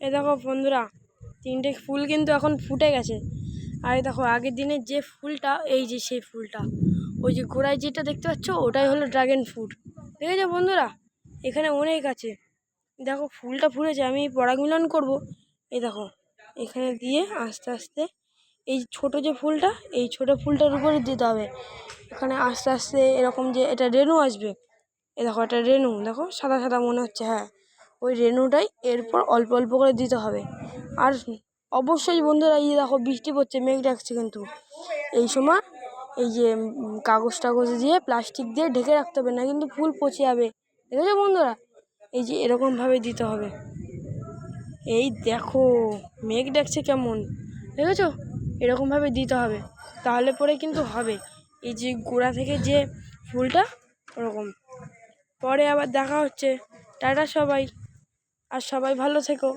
এই দেখো বন্ধুরা, 3টে ফুল কিন্তু এখন ফুটে গেছে। আর এই দেখো আগের দিনের যে ফুলটা, এই যে সেই ফুলটা, ওই যে গোড়ায় যেটা দেখতে পাচ্ছ ওটাই হলো ড্রাগন ফ্রুট। দেখেছো বন্ধুরা, এখানে অনেক আছে। দেখো ফুলটা ফুটেছে, আমি পরাগ মিলন করবো। এই দেখো এখানে দিয়ে আস্তে আস্তে এই ছোট যে ফুলটা, এই ছোট ফুলটার উপরে দিতে হবে। এখানে আস্তে আস্তে এরকম যে এটা রেণু আসবে। এই দেখো এটা রেণু, দেখো সাদা সাদা মনে হচ্ছে, হ্যাঁ ওই রেণুটাই এরপর অল্প অল্প করে দিতে হবে। আর অবশ্যই বন্ধুরা, এই দেখো বৃষ্টি পড়ছে, মেঘ ডাকছে, কিন্তু এই সময় এই যে কাগজ টাগজ দিয়ে প্লাস্টিক দিয়ে ঢেকে রাখতে হবে, না কিন্তু ফুল পচে যাবে। দেখেছো বন্ধুরা, এই যে এরকমভাবে দিতে হবে। এই দেখো মেঘ ডাকছে কেমন, দেখেছো, এরকমভাবে দিতে হবে, তাহলে পরে কিন্তু হবে। এই যে গোড়া থেকে যে ফুলটা ওরকম। পরে আবার দেখা হচ্ছে, টাটা সবাই, আর সবাই ভালো থেকো।